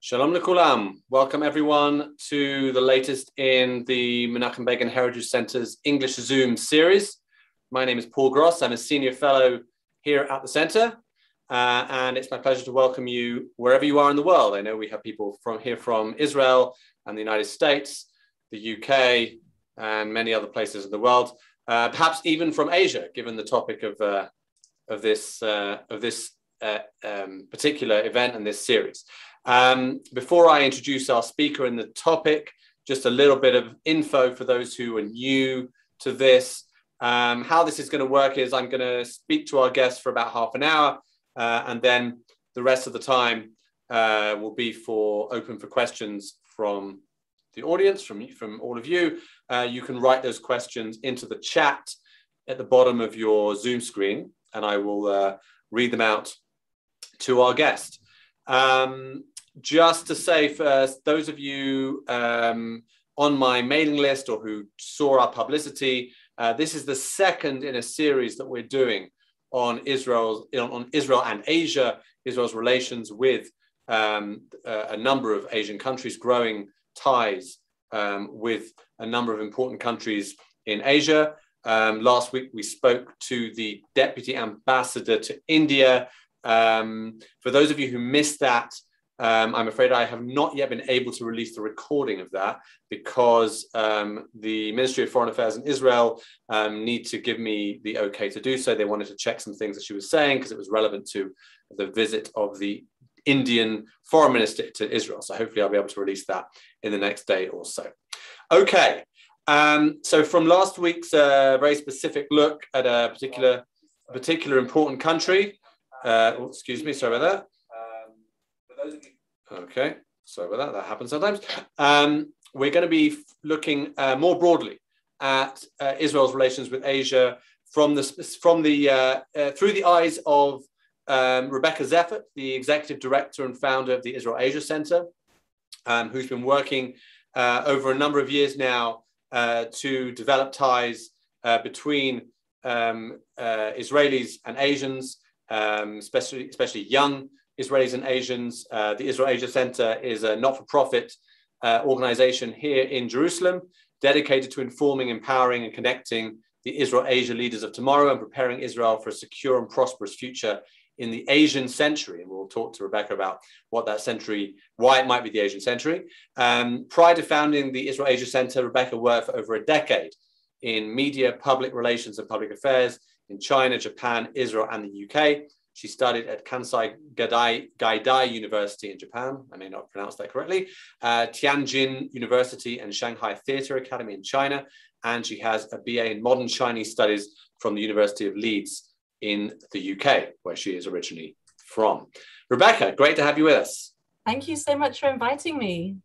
Shalom Lekulam. Welcome everyone to the latest in the Menachem Begin Heritage Center's English Zoom series. My name is Paul Gross. I'm a senior fellow here at the center, and it's my pleasure to welcome you wherever you are in the world. I know we have people from Israel and the United States, the UK, and many other places in the world, perhaps even from Asia, given the topic of this particular event and this series. Before I introduce our speaker and the topic, just a little bit of info for those who are new to this. How this is going to work is I'm going to speak to our guests for about half an hour, and then the rest of the time will be open for questions from the audience, from all of you. You can write those questions into the chat at the bottom of your Zoom screen, and I will read them out to our guest. Just to say first, those of you on my mailing list or who saw our publicity, this is the second in a series that we're doing on Israel and Asia, Israel's relations with a number of Asian countries, growing ties with a number of important countries in Asia. Last week, we spoke to the Deputy Ambassador to India. For those of you who missed that, I'm afraid I have not yet been able to release the recording of that because the Ministry of Foreign Affairs in Israel need to give me the okay to do so. They wanted to check some things that she was saying because it was relevant to the visit of the Indian foreign minister to Israel. So hopefully I'll be able to release that in the next day or so. Okay, so from last week's very specific look at a particular important country. Excuse me, sorry about that. Okay, sorry about that. That happens sometimes. We're going to be looking more broadly at Israel's relations with Asia through the eyes of Rebecca Zeffert, the executive director and founder of the Israel-Asia Center, who's been working over a number of years now to develop ties between Israelis and Asians, especially young Israelis and Asians. The Israel-Asia Center is a not-for-profit organization here in Jerusalem, dedicated to informing, empowering, and connecting the Israel-Asia leaders of tomorrow and preparing Israel for a secure and prosperous future in the Asian century. And we'll talk to Rebecca about what that century, why it might be the Asian century. Prior to founding the Israel-Asia Center, Rebecca worked for over a decade in media, public relations, and public affairs in China, Japan, Israel, and the UK. She studied at Kansai Gaidai University in Japan. I may not pronounce that correctly. Tianjin University and Shanghai Theatre Academy in China. And she has a BA in Modern Chinese Studies from the University of Leeds in the UK, where she is originally from. Rebecca, great to have you with us. Thank you so much for inviting me.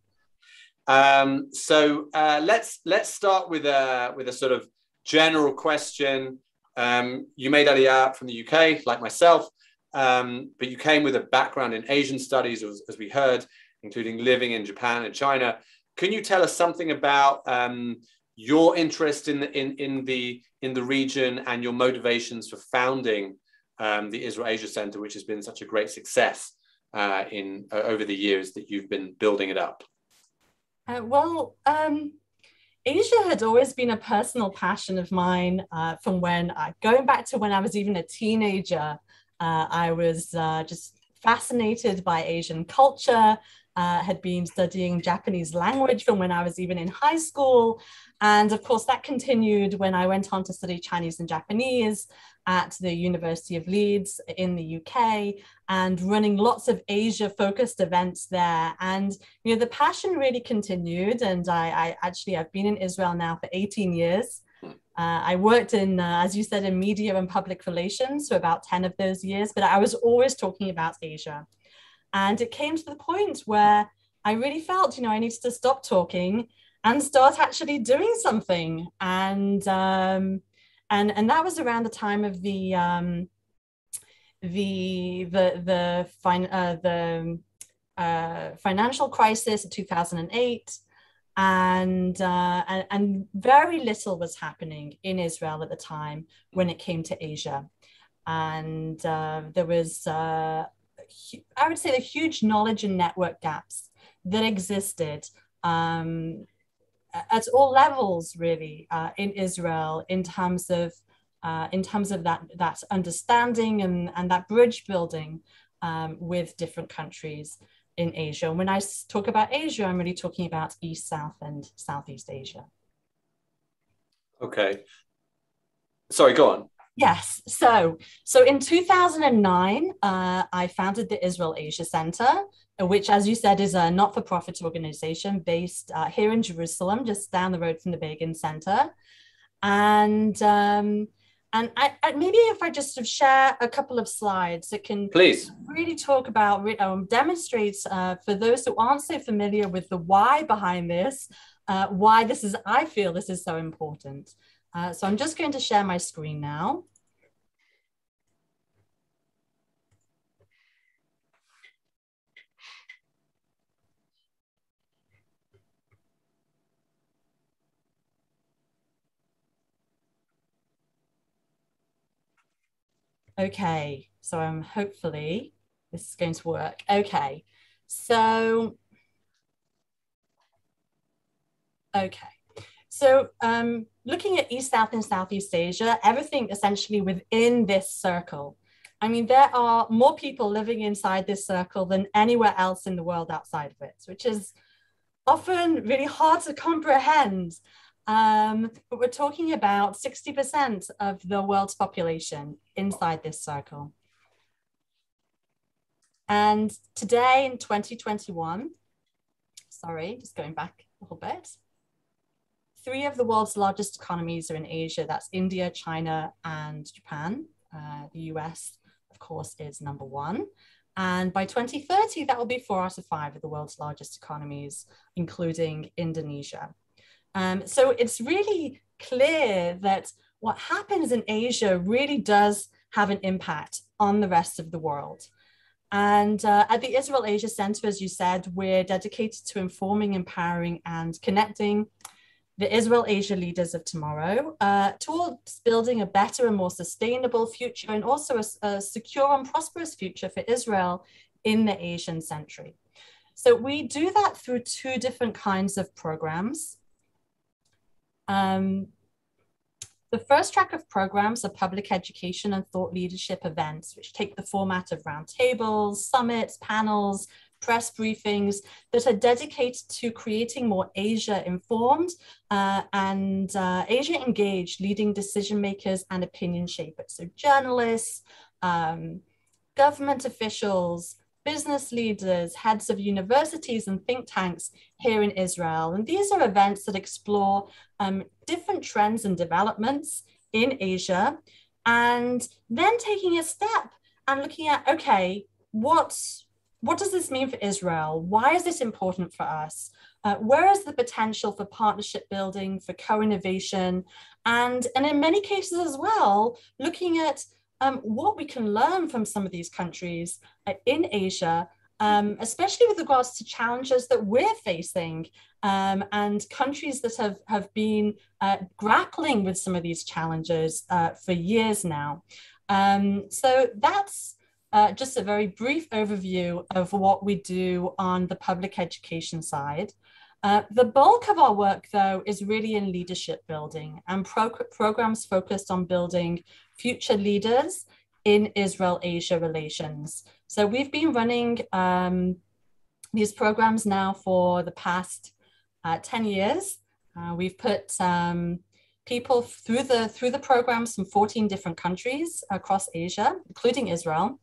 So let's start with a sort of general question. You made Aliyah from the UK, like myself, but you came with a background in Asian studies, as we heard, including living in Japan and China. Can you tell us something about your interest in the region and your motivations for founding the Israel-Asia Center, which has been such a great success over the years that you've been building it up? Asia had always been a personal passion of mine from going back to when I was even a teenager. I was just fascinated by Asian culture, had been studying Japanese language from when I was even in high school. And of course, that continued when I went on to study Chinese and Japanese at the University of Leeds in the UK, and running lots of Asia-focused events there. And the passion really continued. And I've been in Israel now for 18 years. I worked in, as you said, in media and public relations for about 10 of those years, but I was always talking about Asia. And it came to the point where I really felt, I needed to stop talking and start actually doing something. And that was around the time of the financial crisis of 2008. And very little was happening in Israel at the time when it came to Asia. And there was, I would say, the huge knowledge and network gaps that existed at all levels, really, in Israel, in terms of that understanding and that bridge building with different countries in Asia. And when I talk about Asia, I'm really talking about East, South, and Southeast Asia. Okay. Sorry, go on. Yes. So in 2009, I founded the Israel Asia Center, which, as you said, is a not-for-profit organization based here in Jerusalem, just down the road from the Begin Center. And I maybe if I just sort of share a couple of slides that can please really talk about, demonstrate for those who aren't so familiar with the why behind this, why this is, I feel this is so important. So I'm just going to share my screen now. Okay, so I'm hopefully this is going to work. Okay, so looking at East, South, and Southeast Asia, everything essentially within this circle. I mean, there are more people living inside this circle than anywhere else in the world outside of it, which is often really hard to comprehend. But we're talking about 60% of the world's population inside this circle. And today in 2021, sorry, just going back a little bit, 3 of the world's largest economies are in Asia. That's India, China, and Japan. The US, of course, is number 1. And by 2030, that will be 4 out of 5 of the world's largest economies, including Indonesia. So it's really clear that what happens in Asia really does have an impact on the rest of the world. And at the Israel Asia Center, as you said, we're dedicated to informing, empowering, and connecting the Israel Asia leaders of tomorrow towards building a better and more sustainable future, and also a secure and prosperous future for Israel in the Asian century. So we do that through 2 different kinds of programs. The first track of programs are public education and thought leadership events, which take the format of roundtables, summits, panels, press briefings that are dedicated to creating more Asia-informed and Asia-engaged leading decision makers and opinion shapers. So journalists, government officials, business leaders, heads of universities and think tanks here in Israel. And these are events that explore different trends and developments in Asia, and then taking a step and looking at, okay, what does this mean for Israel? Why is this important for us? Where is the potential for partnership building, for co-innovation? And in many cases as well, looking at what we can learn from some of these countries in Asia, especially with regards to challenges that we're facing and countries that have been grappling with some of these challenges for years now. So that's just a very brief overview of what we do on the public education side. The bulk of our work, though, is really in leadership building and programs focused on building future leaders in Israel-Asia relations. So we've been running these programs now for the past 10 years. We've put people through the programs from 14 different countries across Asia, including Israel,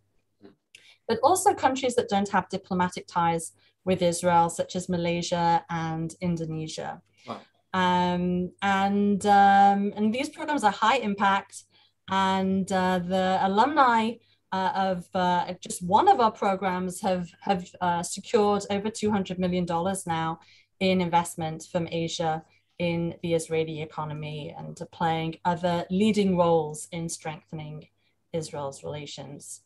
but also countries that don't have diplomatic ties with Israel, such as Malaysia and Indonesia. Wow. And these programs are high impact, and the alumni of just one of our programs have secured over $200 million now in investment from Asia in the Israeli economy, and are playing other leading roles in strengthening Israel's relations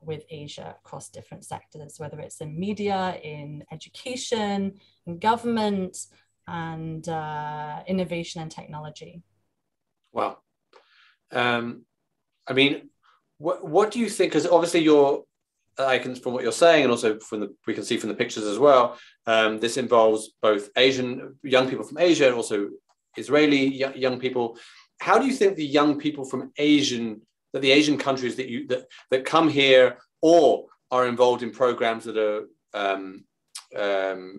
with Asia across different sectors, whether it's in media, in education, in government, and innovation and technology. Wow. I mean, what do you think? Because obviously I can, from what you're saying, and also we can see from the pictures as well, this involves both young people from Asia, and also Israeli young people. How do you think the young people from the Asian countries that come here or are involved in programs that are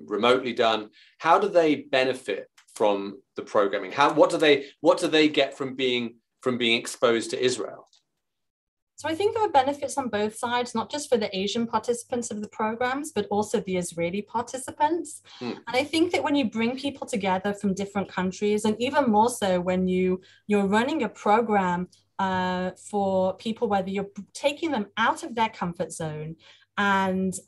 remotely done, how do they benefit from the programming? What do they get from being exposed to Israel? So I think there are benefits on both sides, not just for the Asian participants of the programs, but also the Israeli participants. And I think that when you bring people together from different countries, and even more so when you're running a program for people, whether you're taking them out of their comfort zone and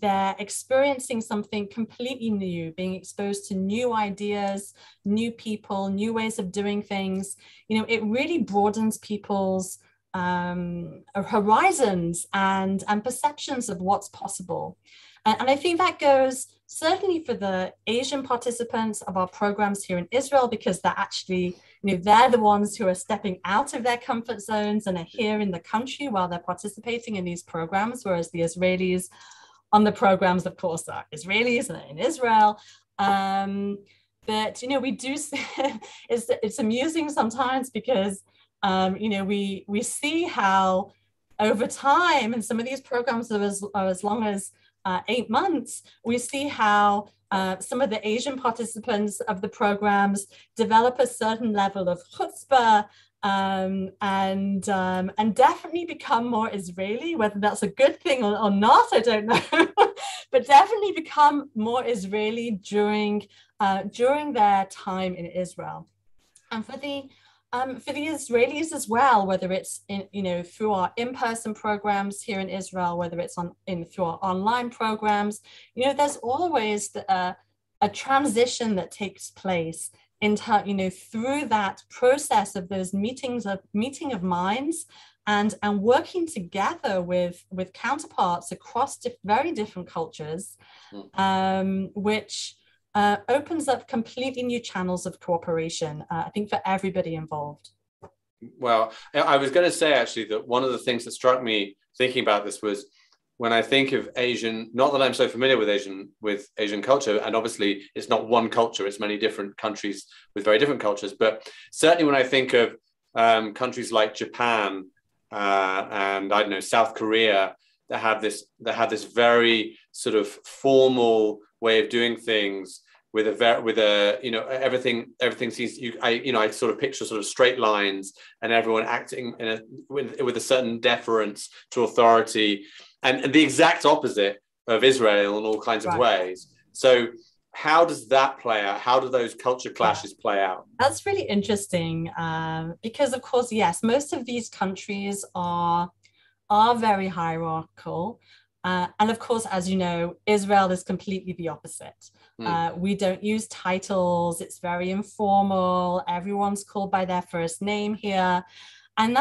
they're experiencing something completely new, being exposed to new ideas, new people, new ways of doing things, it really broadens people's horizons and perceptions of what's possible. And I think that goes certainly for the Asian participants of our programs here in Israel, because they're actually, they're the ones who are stepping out of their comfort zones and are here in the country while they're participating in these programs, whereas the Israelis on the programs, of course, are Israelis and in Israel. But, we do see, it's amusing sometimes because we see how over time, and some of these programs are as long as 8 months, we see how some of the Asian participants of the programs develop a certain level of chutzpah and definitely become more Israeli. Whether that's a good thing or not, I don't know, but definitely become more Israeli during their time in Israel. And for the Israelis as well, whether it's through our in-person programs here in Israel, whether it's through our online programs, there's always a transition that takes place through that process of those meeting of minds and working together with counterparts across very different cultures, which opens up completely new channels of cooperation, I think, for everybody involved. Well, I was going to say actually that one of the things that struck me thinking about this was when I think of Asian, not that I'm so familiar with Asian culture, and obviously it's not one culture, it's many different countries with very different cultures, but certainly when I think of countries like Japan and I don't know, South Korea, that have this very sort of formal way of doing things with everything seems, I sort of picture sort of straight lines and everyone acting with a certain deference to authority, and the exact opposite of Israel in all kinds of ways. So how does that play out? How do those culture clashes play out? That's really interesting because, of course, yes, most of these countries are very hierarchical. And of course, as you know, Israel is completely the opposite. We don't use titles. It's very informal. Everyone's called by their first name here. And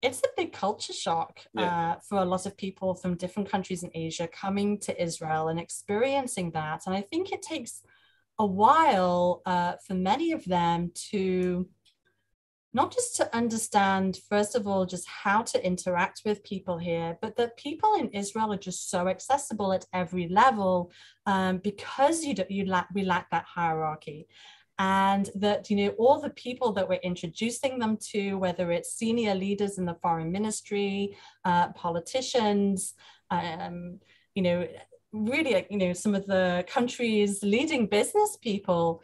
it's a big culture shock for a lot of people from different countries in Asia coming to Israel and experiencing that. And I think it takes a while for many of them to not just to understand, first of all, just how to interact with people here, but that people in Israel are just so accessible at every level because we lack that hierarchy. And that, all the people that we're introducing them to, whether it's senior leaders in the foreign ministry, politicians, really, some of the country's leading business people,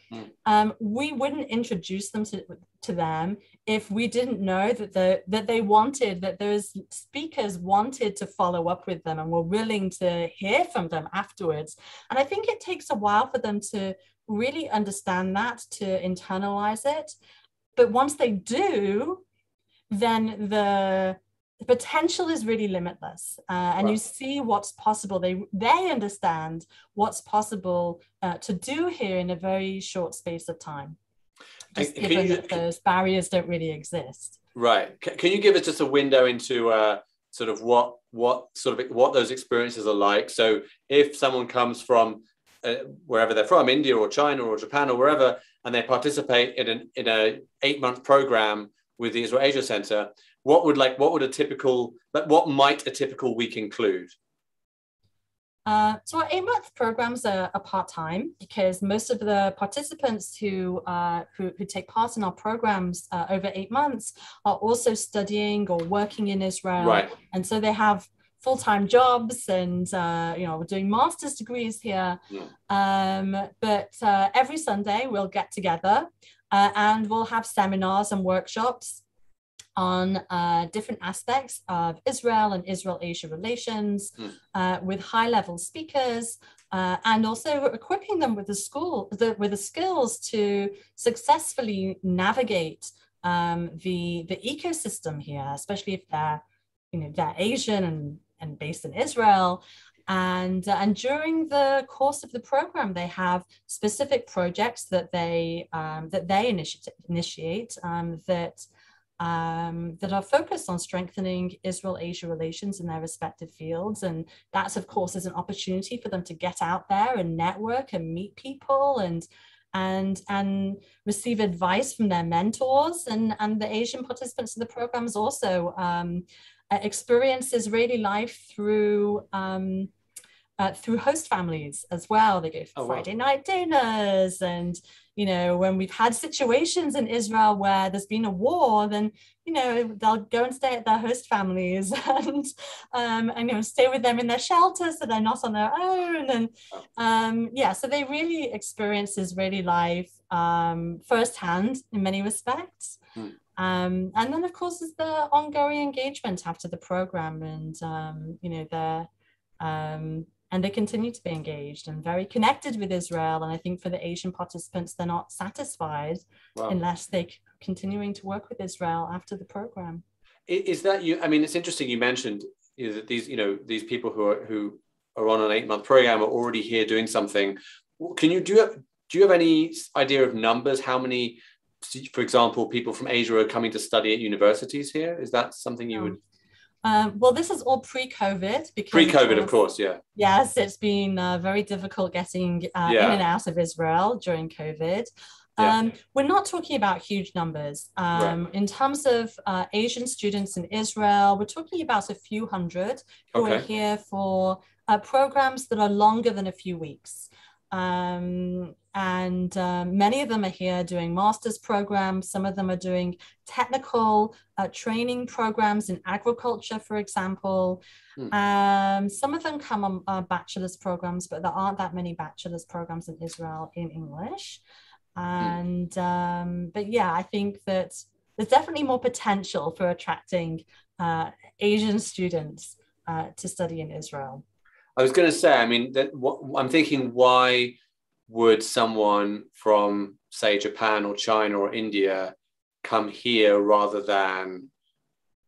we wouldn't introduce them to them if we didn't know that those speakers wanted to follow up with them and were willing to hear from them afterwards. And I think it takes a while for them to really understand that, to internalize it. But once they do, then the potential is really limitless, and you see what's possible. They understand what's possible to do here in a very short space of time, just given that those barriers don't really exist. Right. Can you give us just a window into sort of what those experiences are like? So if someone comes from wherever they're from, India or China or Japan or wherever, and they participate in an 8-month program with the Israel Asia Center, what might a typical week include? So our 8-month programs are part-time because most of the participants who take part in our programs over 8 months are also studying or working in Israel. Right. And so they have full-time jobs and, we're doing master's degrees here. But every Sunday we'll get together and we'll have seminars and workshops on different aspects of Israel and Israel-Asia relations with high-level speakers and also equipping them with the skills to successfully navigate the ecosystem here, especially if they're Asian and based in Israel. And during the course of the program, they have specific projects that they initiate that are focused on strengthening Israel-Asia relations in their respective fields. And that's, of course, is an opportunity for them to get out there and network and meet people and receive advice from their mentors. And the Asian participants of the programs also experience Israeli life through host families as well. They go for Friday night dinners, and when we've had situations in Israel where there's been a war, then they'll go and stay at their host families and stay with them in their shelter so they're not on their own. And so they really experience Israeli life firsthand in many respects. And then, of course, is the ongoing engagement after the program, and they continue to be engaged and very connected with Israel. And I think for the Asian participants, they're not satisfied unless they're continuing to work with Israel after the program. Is that you? I mean, it's interesting you mentioned that these people who are on an 8-month program are already here doing something. Do you have any idea of numbers? How many, for example, people from Asia are coming to study at universities here? Is that something you would? Well, this is all pre-COVID. Pre-COVID, of course, yeah. Yes, it's been very difficult getting in and out of Israel during COVID. We're not talking about huge numbers. In terms of Asian students in Israel, we're talking about a few hundred who are here for programs that are longer than a few weeks. Many of them are here doing master's programs. Some of them are doing technical training programs in agriculture, for example. Some of them come on bachelor's programs, but there aren't that many bachelor's programs in Israel in English. But yeah, I think that there's definitely more potential for attracting Asian students to study in Israel. I was going to say, I mean, I'm thinking, why would someone from, say, Japan or China or India come here rather than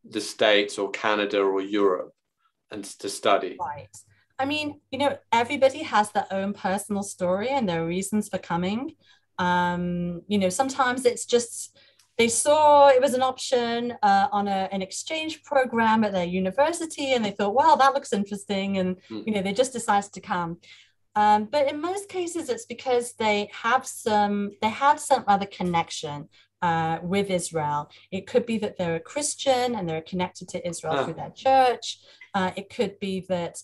the States or Canada or Europe and to study? Right. I mean, everybody has their own personal story and their reasons for coming. Sometimes it's just they saw it was an option on an exchange program at their university, and they thought, well, that looks interesting, and they just decided to come. But in most cases, it's because they had some other connection with Israel. It could be that they're a Christian and they're connected to Israel through their church. It could be that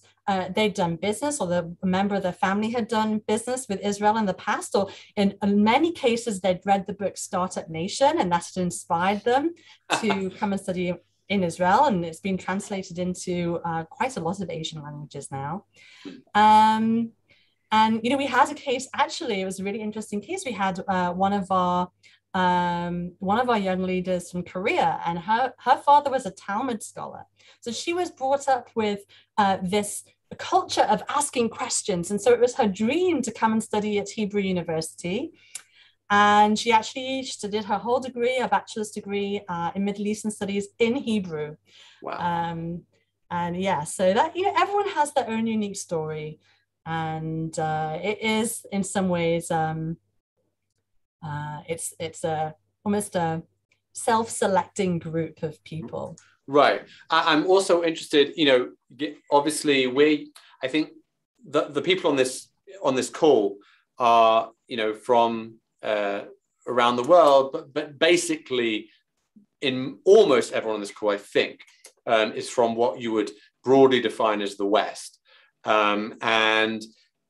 they'd done business, or a member of their family had done business with Israel in the past, or in many cases, they'd read the book Startup Nation, and that had inspired them to come and study in Israel. And it's been translated into quite a lot of Asian languages now. And, we had a case, actually, it was a really interesting case. We had one of our young leaders from Korea, and her father was a Talmud scholar. So she was brought up with this culture of asking questions. And so it was her dream to come and study at Hebrew University. And she did her whole degree, a bachelor's degree in Middle Eastern studies in Hebrew. Wow. So that, everyone has their own unique story. And it is in some ways, it's almost a self-selecting group of people. Right. I'm also interested, obviously I think the people on this call are, from around the world, but basically in almost everyone on this call, I think, is from what you would broadly define as the West. And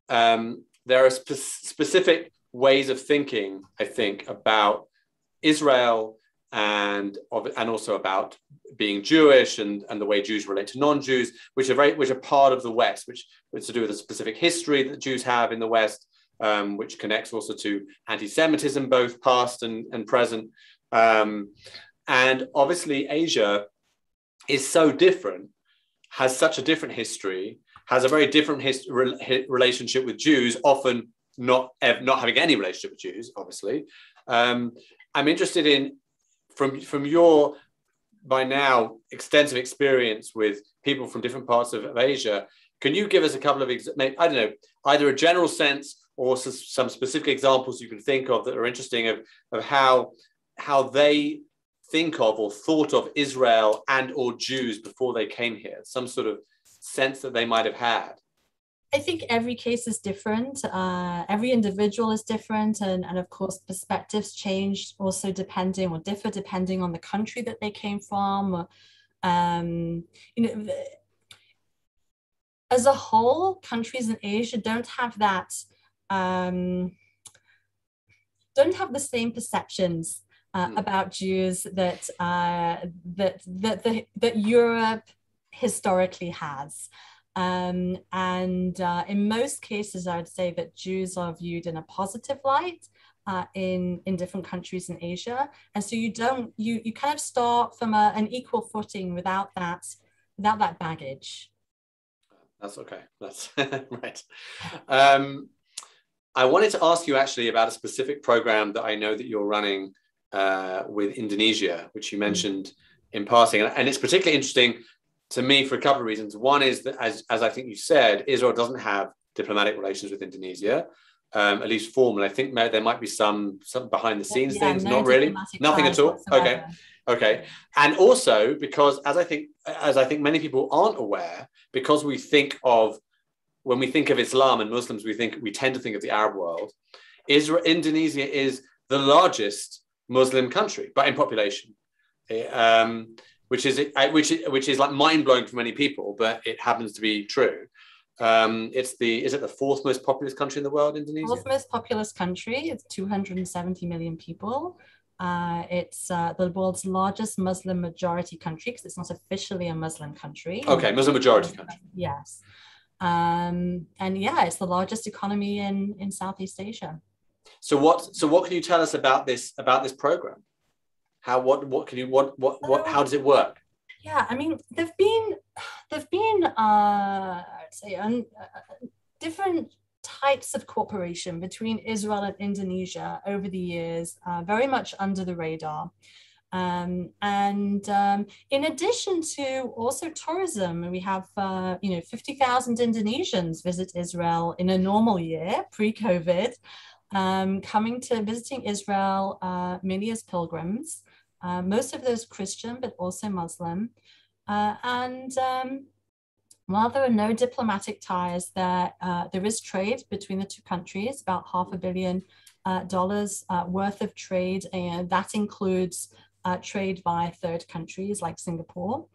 there are specific ways of thinking, I think, about Israel and also about being Jewish and the way Jews relate to non-Jews, which are part of the West, which is to do with a specific history that Jews have in the West, which connects also to anti-Semitism, both past and present. And obviously Asia is so different, has such a different history, has a very different relationship with Jews, often not having any relationship with Jews, obviously. I'm interested in, from your, by now, extensive experience with people from different parts of Asia, can you give us a couple of, I don't know, either a general sense or some specific examples you can think of that are interesting of how they think of or thought of Israel and or Jews before they came here, some sort of sense that they might have had? I think every case is different. Every individual is different. And of course, perspectives change also depending on the country that they came from. As a whole, countries in Asia don't have the same perceptions about Jews that Europe historically has. And in most cases, I would say that Jews are viewed in a positive light in different countries in Asia. And so you kind of start from an equal footing without that baggage. That's okay. That's right. I wanted to ask you actually about a specific program that I know that you're running with Indonesia, which you mentioned in passing. And it's particularly interesting to me for a couple of reasons. One is that, as I think you said, Israel doesn't have diplomatic relations with Indonesia, at least formal. I think there might be some behind the scenes things, not really, nothing at all. Whatsoever. Okay. And also because, as I think many people aren't aware, because when we think of Islam and Muslims, we tend to think of the Arab world. Indonesia is the largest Muslim country, but in population. Which is like mind-blowing for many people, but it happens to be true. Is it the fourth most populous country in the world, Indonesia? Fourth most populous country. It's 270 million people. It's the world's largest Muslim majority country, because it's not officially a Muslim country. Okay, Muslim majority country. Yes. And yeah, it's the largest economy in Southeast Asia. So what can you tell us about this program? How does it work? Yeah, I mean, there've been I'd say different types of cooperation between Israel and Indonesia over the years, very much under the radar. And in addition to also tourism, we have 50,000 Indonesians visit Israel in a normal year, pre-COVID, visiting Israel mainly as pilgrims. Most of those Christian, but also Muslim. While there are no diplomatic ties, there is trade between the two countries, about $500 million worth of trade, and that includes trade by third countries like Singapore.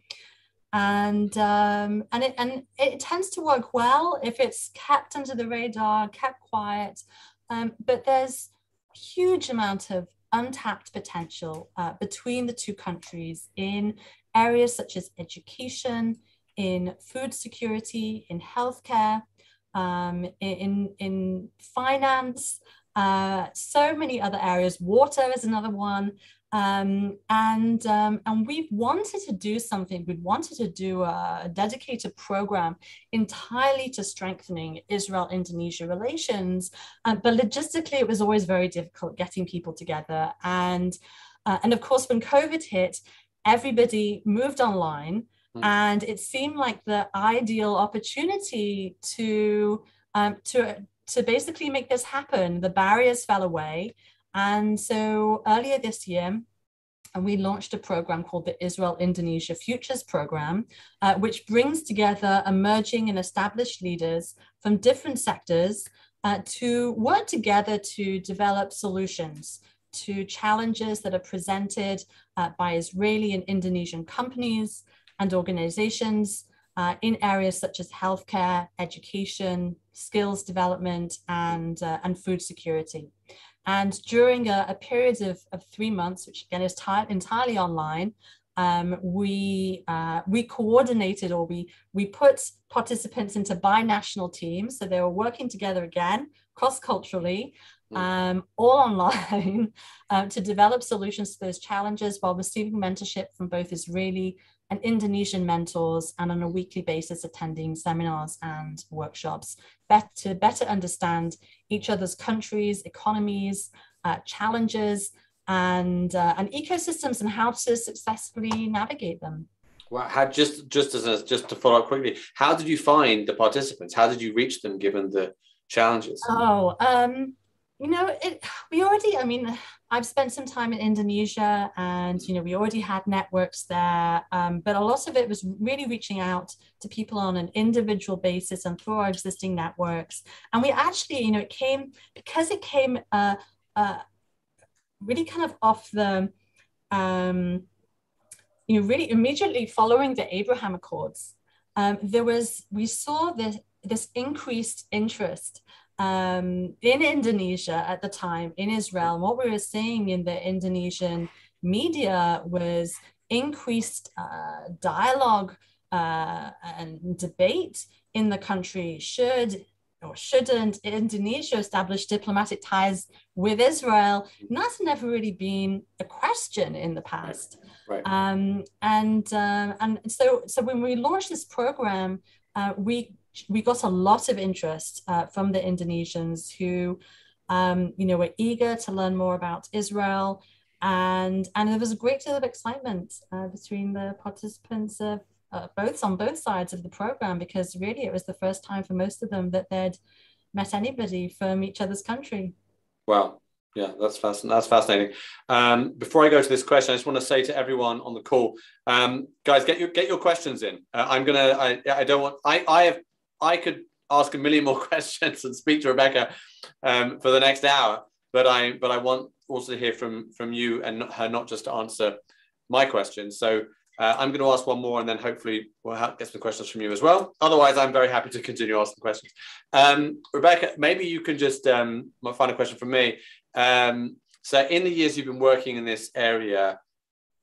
And it tends to work well if it's kept under the radar, kept quiet. But there's a huge amount of untapped potential between the two countries in areas such as education, in food security, in healthcare, in finance, so many other areas. Water is another one. And we've wanted to do something. We wanted to do a dedicated program entirely to strengthening Israel-Indonesia relations. But logistically, it was always very difficult getting people together. And of course, when COVID hit, everybody moved online. And it seemed like the ideal opportunity to basically make this happen. The barriers fell away. And so earlier this year, we launched a program called the Israel-Indonesia Futures Program, which brings together emerging and established leaders from different sectors to work together to develop solutions to challenges that are presented by Israeli and Indonesian companies and organizations in areas such as healthcare, education, skills development, and food security. And during a period of 3 months, which again is entirely online, we coordinated, or we put participants into binational teams. So they were working together again, cross-culturally, all online, to develop solutions to those challenges while receiving mentorship from both Israeli and Indonesian mentors, and on a weekly basis attending seminars and workshops to better understand each other's countries, economies, challenges, and ecosystems, and how to successfully navigate them. Well, just to follow up quickly, how did you find the participants? How did you reach them given the challenges? I've spent some time in Indonesia, and we already had networks there, but a lot of it was really reaching out to people on an individual basis and through our existing networks. And we actually, it came really kind of off the, really immediately following the Abraham Accords. We saw this increased interest in Indonesia at the time, in Israel. And what we were seeing in the Indonesian media was increased dialogue and debate in the country. Should or shouldn't Indonesia establish diplomatic ties with Israel? And that's never really been a question in the past. Right. And so when we launched this program, we got a lot of interest from the Indonesians who, were eager to learn more about Israel, and there was a great deal of excitement between the participants of on both sides of the program, because really it was the first time for most of them that they'd met anybody from each other's country. Wow. Yeah, that's fascinating. Before I go to this question, I just want to say to everyone on the call, guys, get your questions in. I could ask a million more questions and speak to Rebecca for the next hour, but I want also to hear from you and her, not just to answer my questions. So I'm going to ask one more, and then hopefully we'll get some questions from you as well. Otherwise, I'm very happy to continue asking questions. Rebecca, maybe you can just, my final question from me. So in the years you've been working in this area,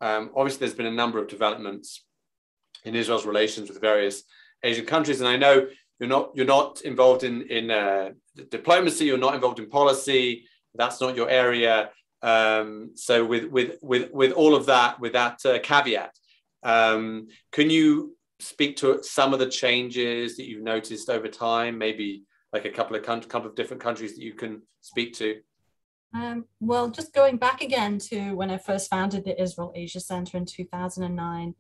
obviously there's been a number of developments in Israel's relations with various Asian countries. And I know you're not involved in diplomacy, you're not involved in policy, that's not your area. So with all of that, with that caveat, can you speak to some of the changes that you've noticed over time, maybe like a couple of different countries that you can speak to? Well, just going back again to when I first founded the Israel Asia Center in 2009,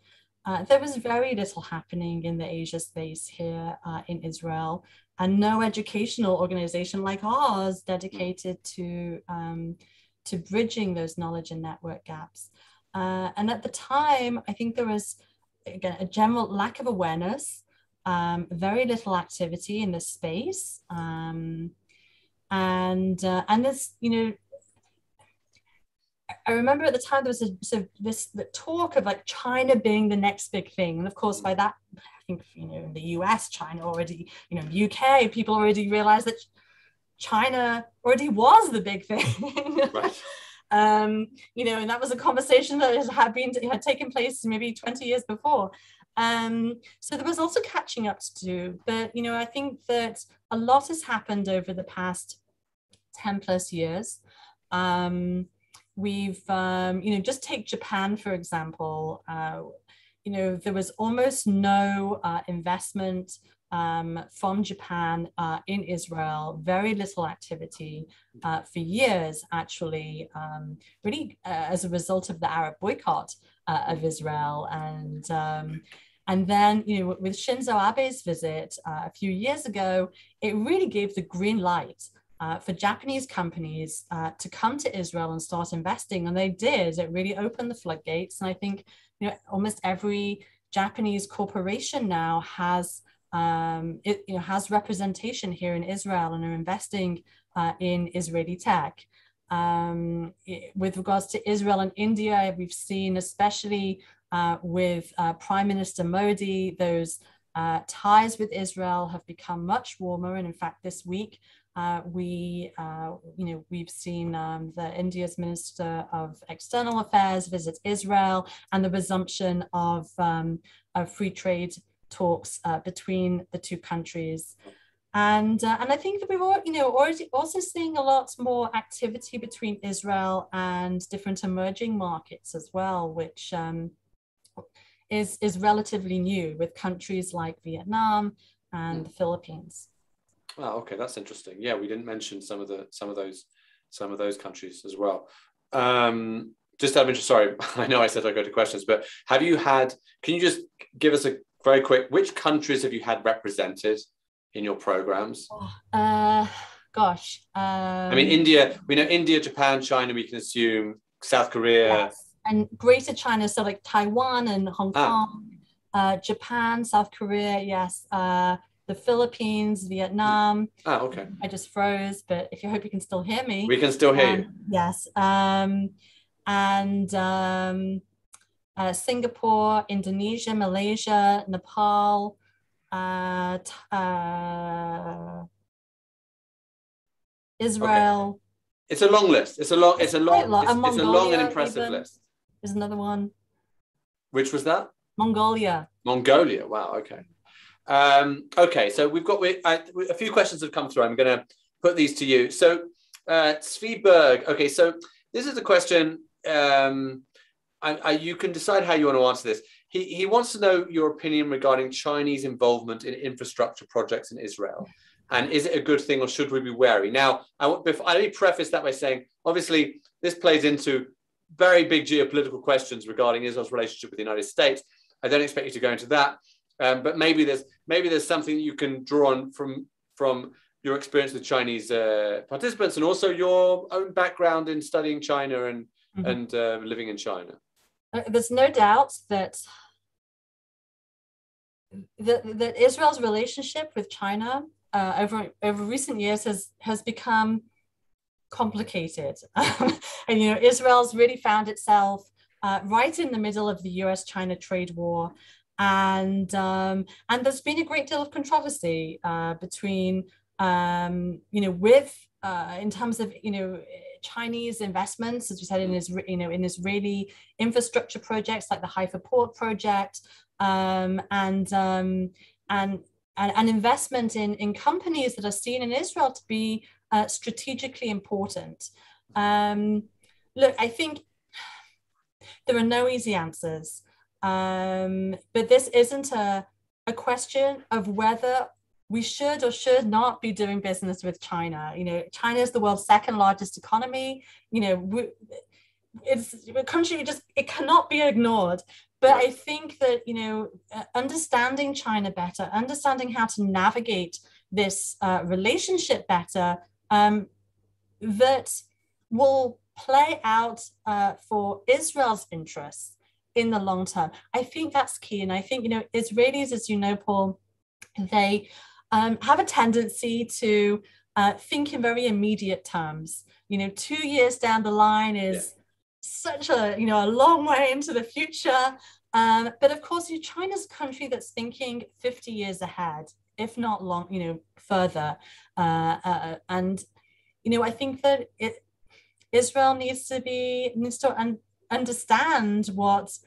there was very little happening in the Asia space here in Israel, and no educational organization like ours dedicated to bridging those knowledge and network gaps. And at the time, I think there was, again, a general lack of awareness, very little activity in this space. And this, I remember at the time there was the talk of like China being the next big thing. And of course, by that, I think, in the US, China already, UK, people already realized that China already was the big thing. Right. And that was a conversation that had taken place maybe 20 years before. So there was also catching up to do. But, I think that a lot has happened over the past 10 plus years. We've, just take Japan, for example. There was almost no investment from Japan in Israel, very little activity for years, actually, really as a result of the Arab boycott of Israel. And then, with Shinzo Abe's visit a few years ago, it really gave the green light for Japanese companies to come to Israel and start investing. And they did. It really opened the floodgates. And I think, almost every Japanese corporation now has has representation here in Israel and are investing in Israeli tech. With regards to Israel and India, we've seen, especially with Prime Minister Modi, those ties with Israel have become much warmer. And in fact, this week, we've seen the India's Minister of External Affairs visit Israel, and the resumption of free trade talks between the two countries. And I think that we're already also seeing a lot more activity between Israel and different emerging markets as well, which is relatively new, with countries like Vietnam and the Philippines. Oh, okay, that's interesting. Yeah, we didn't mention some of those countries as well. Just out of interest, sorry, I know I said I go to questions, but can you just give us a very quick, which countries have you had represented in your programs? Gosh. I mean, India, we know India, Japan, China, we can assume, South Korea. Yes. And Greater China, so like Taiwan and Hong Kong, Japan, South Korea, yes. The Philippines, Vietnam. Okay. I just froze, but if you hope you can still hear me. We can still hear you. Yes. Singapore, Indonesia, Malaysia, Nepal, Israel. Okay. It's a long list. It's a long and impressive list. There's another one. Which was that? Mongolia. Mongolia. Wow. Okay. Okay. So we've got a few questions have come through. I'm going to put these to you. So, Svi Berg. Okay. So this is a question. You can decide how you want to answer this. He wants to know your opinion regarding Chinese involvement in infrastructure projects in Israel. And is it a good thing, or should we be wary? Now, let me preface that by saying, obviously, this plays into very big geopolitical questions regarding Israel's relationship with the United States. I don't expect you to go into that, but maybe there's something that you can draw on from your experience with Chinese participants, and also your own background in studying China and living in China. There's no doubt that Israel's relationship with China over recent years has become complicated. And Israel's really found itself right in the middle of the US-China trade war, and there's been a great deal of controversy between in terms of Chinese investments, as we said, in Israeli infrastructure projects like the Haifa Port project, and investment in companies that are seen in Israel to be strategically important. Look, I think there are no easy answers, but this isn't a question of whether we should or should not be doing business with China. China is the world's second largest economy. It's a country it cannot be ignored. But I think that understanding China better, understanding how to navigate this relationship better, that will play out for Israel's interests in the long term. I think that's key, and I think Israelis, as you know, Paul, they have a tendency to think in very immediate terms. 2 years down the line is such a long way into the future. But of course, China's a country that's thinking 50 years ahead, if not long, further. And I think that Israel needs to understand what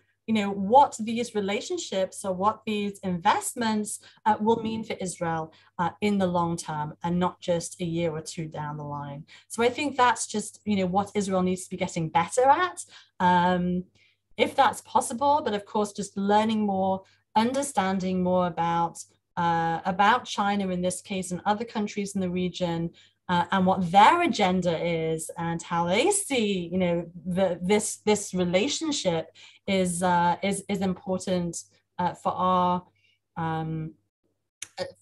these relationships or what these investments will mean for Israel in the long term, and not just a year or two down the line. So I think that's just what Israel needs to be getting better at, if that's possible. But of course, just learning more, understanding more about China in this case, and other countries in the region, and what their agenda is, and how they see, this relationship is important for our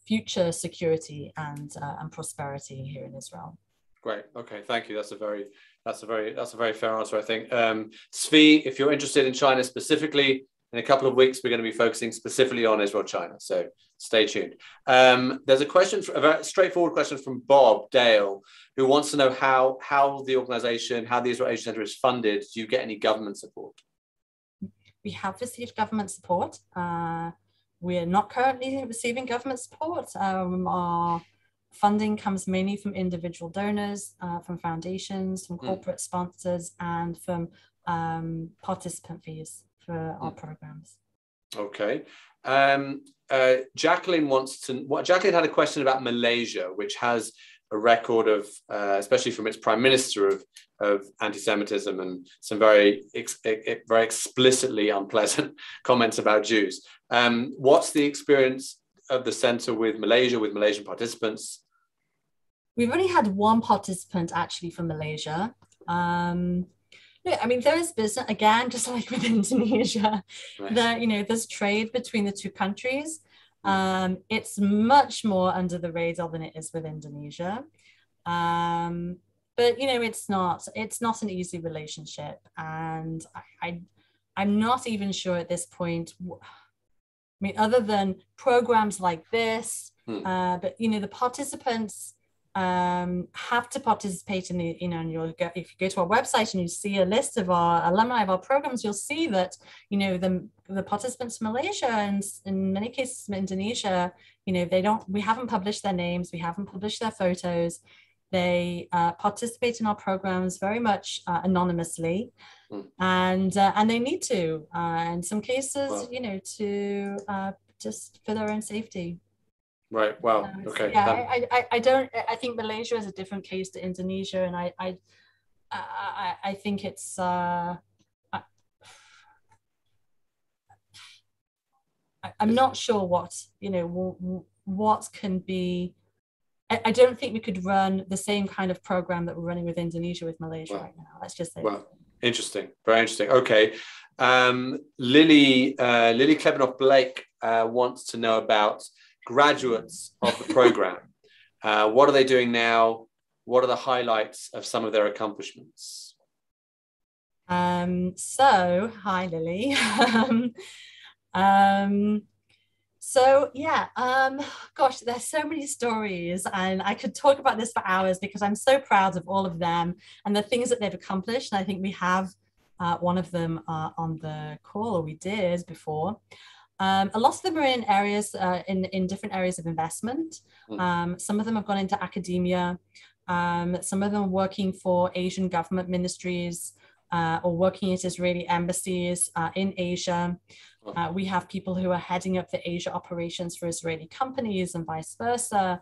future security and prosperity here in Israel. Great. Okay. Thank you. That's a very fair answer, I think. Svi, if you're interested in China specifically, In a couple of weeks, we're going to be focusing specifically on Israel-China. So stay tuned. There's a question, a very straightforward question from Bob Dale, who wants to know how the organization, how the Israel Asia Center is funded. Do you get any government support? We have received government support. We're not currently receiving government support. Our funding comes mainly from individual donors, from foundations, from corporate sponsors, and from participant fees for our programs. Okay. Jacqueline Jacqueline had a question about Malaysia, which has a record of, especially from its prime minister, of anti-Semitism and some very explicitly unpleasant comments about Jews. What's the experience of the center with Malaysia, with Malaysian participants? We've only had one participant actually from Malaysia. No, I mean, there is business, again, just like with Indonesia, right. There's trade between the two countries. It's much more under the radar than it is with Indonesia. But, it's not an easy relationship. And I'm not even sure at this point, I mean, other than programs like this, but, the participants have to participate in the, if you go to our website and you see a list of our alumni of our programs, you'll see that, the participants from Malaysia and in many cases from Indonesia, we haven't published their names, we haven't published their photos. They participate in our programs very much anonymously, and they need to, in some cases, to just for their own safety. Right. Wow. Okay. Yeah, I think Malaysia is a different case to Indonesia, and I think it's I'm not sure what can be. I don't think we could run the same kind of program that we're running with Indonesia with Malaysia right now. Let's just say. Well, interesting. Very interesting. Okay. Lily Klebanoff Blake wants to know about graduates of the program. What are they doing now? What are the highlights of some of their accomplishments? So, hi, Lily. Gosh, there's so many stories, and I could talk about this for hours because I'm so proud of all of them and the things that they've accomplished. And I think we have one of them on the call, or we did before. A lot of them are in areas, in different areas of investment. Some of them have gone into academia. Some of them are working for Asian government ministries or working at Israeli embassies in Asia. We have people who are heading up the Asia operations for Israeli companies and vice versa.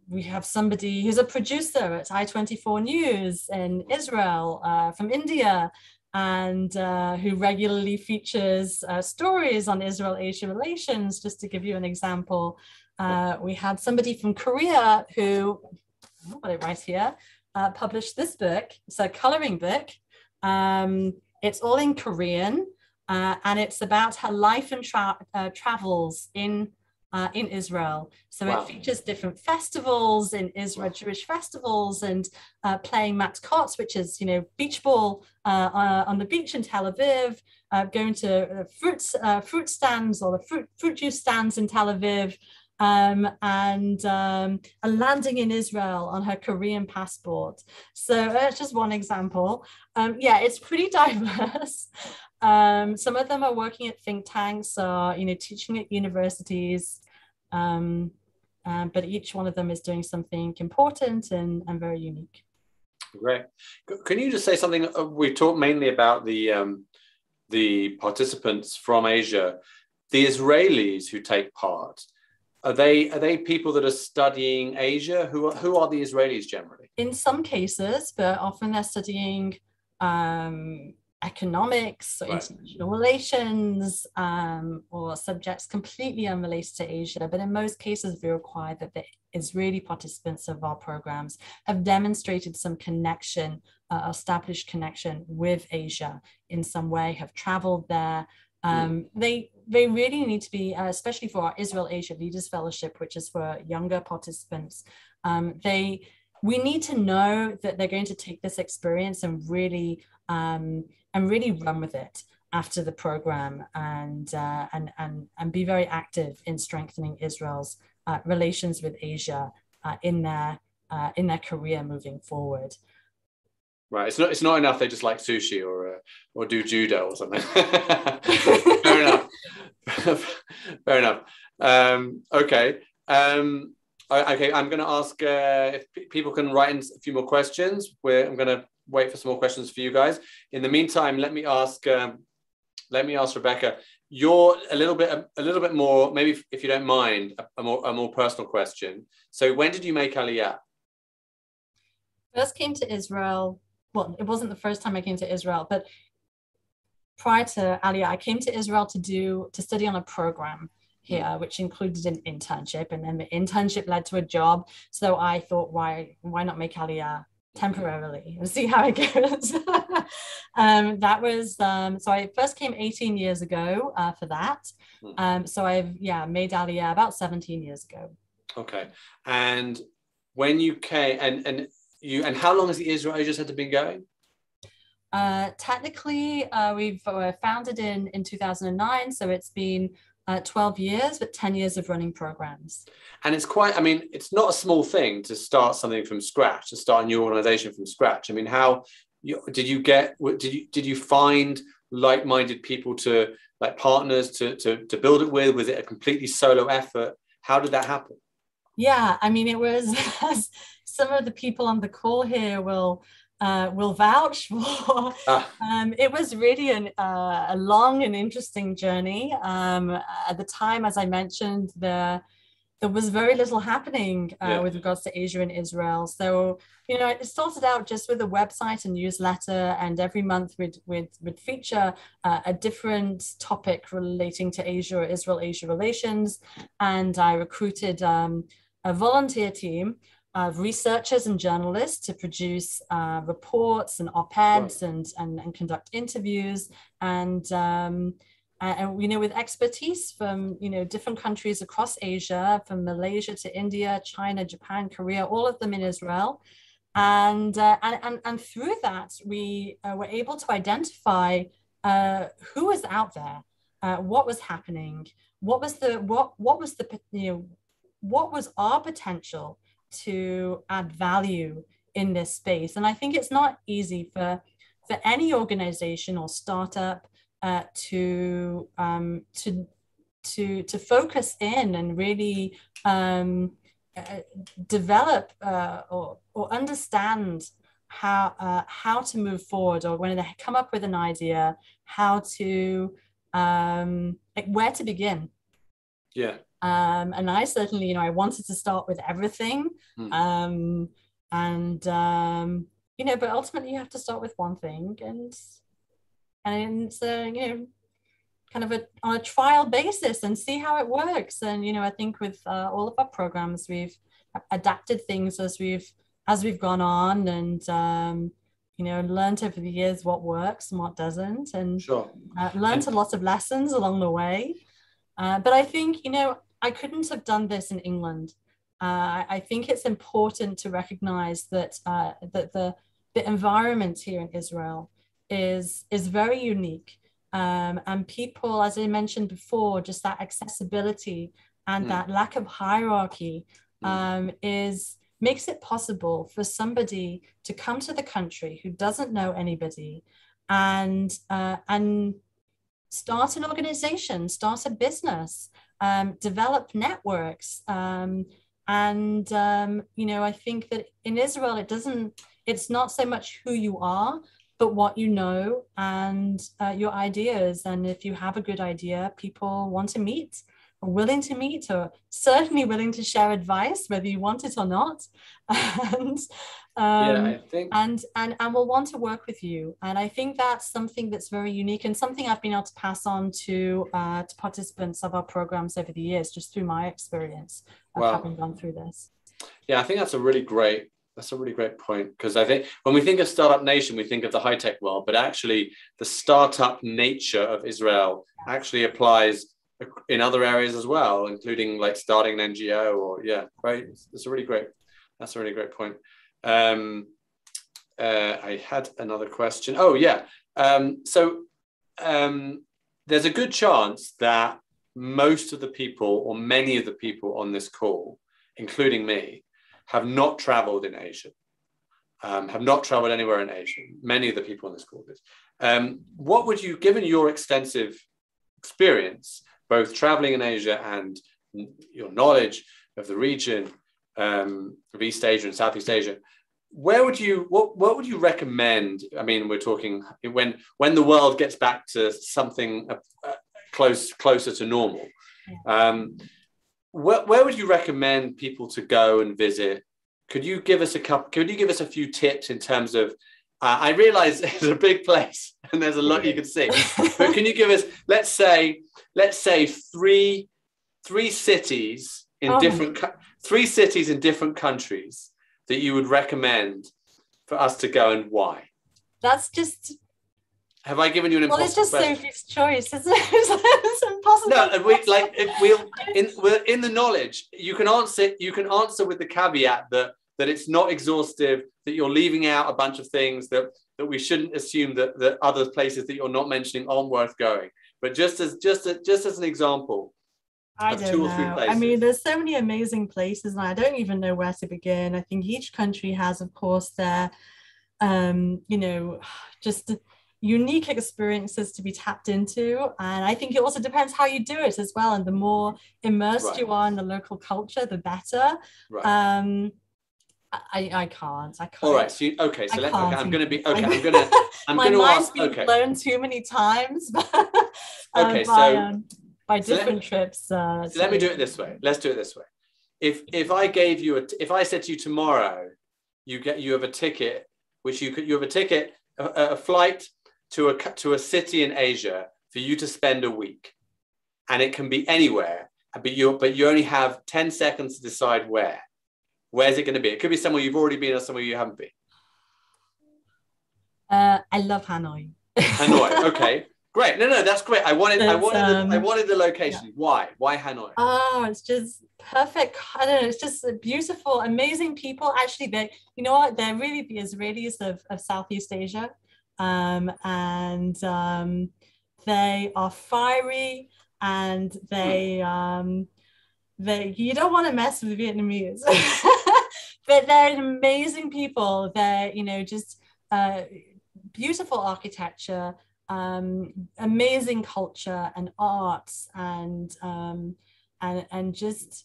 We have somebody who's a producer at I-24 News in Israel from India, and who regularly features stories on Israel-Asia relations, just to give you an example. We had somebody from Korea who, I've got it right here, published this book. It's a coloring book. It's all in Korean, and it's about her life and travels in Israel. So wow. It features different festivals in Israel, wow. Jewish festivals, and playing matkot, which is, beach ball on the beach in Tel Aviv, going to fruit stands or the fruit juice stands in Tel Aviv, and landing in Israel on her Korean passport. So that's just one example. It's pretty diverse. Some of them are working at think tanks, or teaching at universities, but each one of them is doing something important and very unique. Great. Can you just say something? We talked mainly about the participants from Asia, the Israelis who take part. Are they people that are studying Asia? Who are the Israelis generally? In some cases, but often they're studying economics or right. international relations, or subjects completely unrelated to Asia. But in most cases, we require that the Israeli participants of our programs have demonstrated some connection, established connection with Asia in some way, have traveled there. They really need to be, especially for our Israel-Asia Leaders Fellowship, which is for younger participants, we need to know that they're going to take this experience and really and really run with it after the program, and be very active in strengthening Israel's relations with Asia in their career moving forward. Right. It's not enough they just like sushi or do judo or something. Fair enough. Fair enough. Okay. Okay. I'm going to ask if people can write in a few more questions. I'm going to wait for some more questions for you guys. In the meantime, let me ask Rebecca. You're a little bit more, maybe if you don't mind, a more personal question. So, when did you make Aliyah? First came to Israel. Well, it wasn't the first time I came to Israel, but prior to Aliyah, I came to Israel to study on a program here, which included an internship, and then the internship led to a job. So I thought, why not make Aliyah temporarily and see how it goes. That was so I first came 18 years ago for that. So I've made Aliyah about 17 years ago. Okay. And when you came and how long has the Israel Asia Center been going? Technically, we've founded in 2009, so it's been 12 years, but 10 years of running programs. And it's quite, I mean, it's not a small thing to start something from scratch, to start a new organization from scratch. I mean, did you find like-minded people partners to build it with? Was it a completely solo effort? How did that happen? Yeah, I mean, it was, as some of the people on the call here will vouch for. It was really a long and interesting journey. At the time, as I mentioned, there was very little happening with regards to Asia and Israel. So, it started out just with a website and newsletter, and every month we'd feature a different topic relating to Asia or Israel-Asia relations. And I recruited a volunteer team of researchers and journalists to produce reports and op-eds and conduct interviews, and with expertise from different countries across Asia, from Malaysia to India, China, Japan, Korea, all of them in Israel, and through that we were able to identify who was out there, what was happening, what was our potential to add value in this space. And I think it's not easy for any organization or startup to focus in and really develop or understand how to move forward, or when they come up with an idea, how to where to begin. Yeah. And I certainly, I wanted to start with everything. But ultimately you have to start with one thing, and kind of on a trial basis and see how it works. And, I think with all of our programs, we've adapted things as we've gone on, and, learned over the years what works and what doesn't, and learned a lot of lessons along the way. But I think, I couldn't have done this in England. I think it's important to recognize that the environment here in Israel is very unique. And people, as I mentioned before, just that accessibility and that lack of hierarchy makes it possible for somebody to come to the country who doesn't know anybody and start an organization, start a business, develop networks. I think that in Israel, it's not so much who you are, but what you know and your ideas. And if you have a good idea, people want to meet, are willing to meet, or certainly willing to share advice, whether you want it or not. I think and will want to work with you. And I think that's something that's very unique, and something I've been able to pass on to participants of our programs over the years, just through my experience of having gone through this. Yeah, I think that's a really great point, because I think when we think of Startup Nation, we think of the high-tech world, but actually the startup nature of Israel actually applies in other areas as well, including like starting an NGO or right. That's a really great point. I had another question. Oh, yeah. There's a good chance that most of the people, or many of the people on this call, including me, have not traveled in Asia, have not traveled anywhere in Asia. Many of the people on this call did. What would you, given your extensive experience, both traveling in Asia and your knowledge of the region, of East Asia and Southeast Asia, what would you recommend? I mean, we're talking when the world gets back to something closer to normal. Where would you recommend people to go and visit? Could you give us a few tips in terms of? I realize it's a big place and there's a lot you could see, but can you give us, let's say, three cities in three cities in different countries that you would recommend for us to go, and why? That's just. Have I given you an impossible question? Well, it's just Sophie's choice, isn't it? It's impossible. No, we're in the knowledge. You can answer with the caveat that it's not exhaustive, that you're leaving out a bunch of things that we shouldn't assume that other places that you're not mentioning aren't worth going. But just as an example. I don't know. I mean, there's so many amazing places, and I don't even know where to begin. I think each country has, of course, their, just unique experiences to be tapped into. And I think it also depends how you do it as well. And the more immersed you are in the local culture, the better. Right. I can't. All right. So I'm going to be okay. I'm my going to mind's ask. been blown too many times. By different trips. So let me do it this way. Let's do it this way. If I gave you if I said to you tomorrow, you have a ticket, a flight to a city in Asia for you to spend a week, and it can be anywhere, but you only have 10 seconds to decide where. Where's it going to be? It could be somewhere you've already been or somewhere you haven't been. I love Hanoi. Hanoi. Okay. Great. No, that's great. I wanted the location. Yeah. Why Hanoi? Oh, it's just perfect. I don't know. It's just beautiful, amazing people. Actually, you know what? They're really the Israelis of Southeast Asia, and they are fiery, and they you don't want to mess with Vietnamese, but they're amazing people. They're just beautiful architecture. Amazing culture and arts and just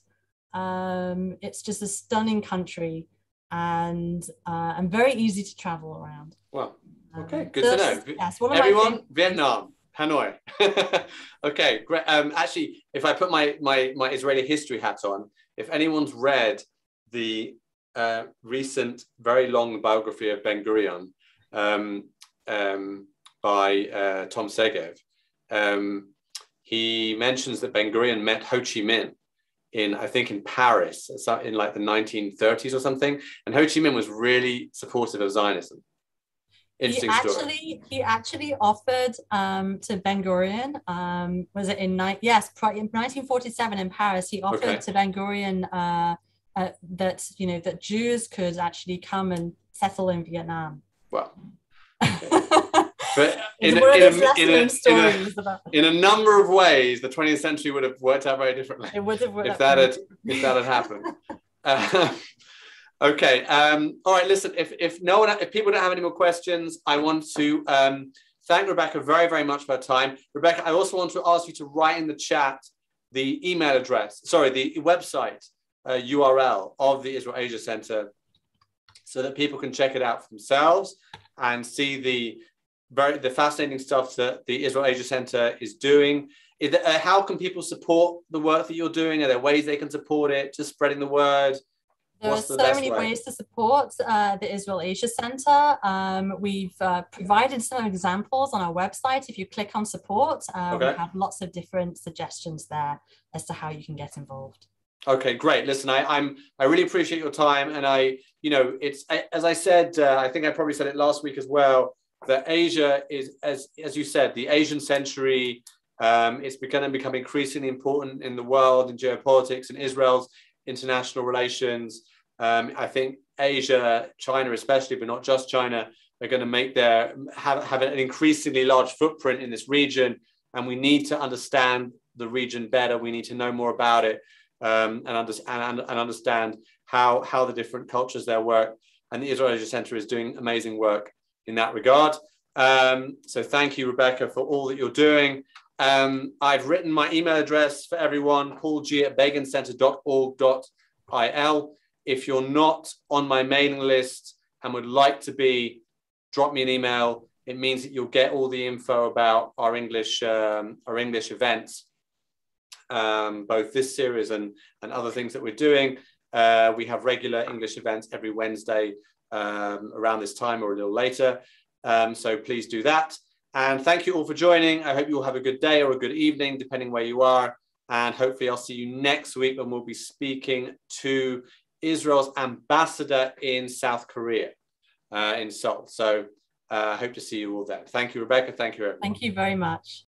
it's just a stunning country and very easy to travel around. Well, okay, good to know. Yes, everyone, Vietnam, Hanoi. Okay, great. Actually, if I put my Israeli history hat on, if anyone's read the recent very long biography of Ben Gurion, by Tom Segev, he mentions that Ben Gurion met Ho Chi Minh in Paris in like the 1930s or something, and Ho Chi Minh was really supportive of Zionism. Interesting story. He actually offered to Ben Gurion, was it in 1947 in Paris? He offered to Ben Gurion that Jews could actually come and settle in Vietnam. Well. Okay. But in a number of ways, the 20th century would have worked out very differently. It would have worked if that had happened. Okay. All right. Listen. If people don't have any more questions, I want to thank Rebecca very, very much for her time. Rebecca, I also want to ask you to write in the chat the the website URL of the Israel Asia Center, so that people can check it out for themselves and see the fascinating stuff that the Israel Asia Center is doing. How can people support the work that you're doing? Are there ways they can support it? Just spreading the word? There are so many ways to support the Israel Asia Center. We've provided some examples on our website. If you click on support, we have lots of different suggestions there as to how you can get involved. Okay, great. Listen, I really appreciate your time, and it's as I said, I think I probably said it last week as well, that Asia is, as you said, the Asian century. It's going to become increasingly important in the world, in geopolitics, and Israel's international relations. I think Asia, China especially, but not just China, are going to make have an increasingly large footprint in this region, and we need to understand the region better. We need to know more about it, and understand how the different cultures there work. And the Israel Asia Center is doing amazing work in that regard. So thank you, Rebecca, for all that you're doing. I've written my email address for everyone, paulg@begincentre.org.il. If you're not on my mailing list and would like to be, drop me an email. It means that you'll get all the info about our English events, both this series and other things that we're doing. We have regular English events every Wednesday around this time or a little later. So please do that. And thank you all for joining. I hope you all have a good day or a good evening, depending where you are. And hopefully I'll see you next week when we'll be speaking to Israel's ambassador in South Korea, in Seoul. So I hope to see you all then. Thank you, Rebecca. Thank you, everyone. Thank you very much.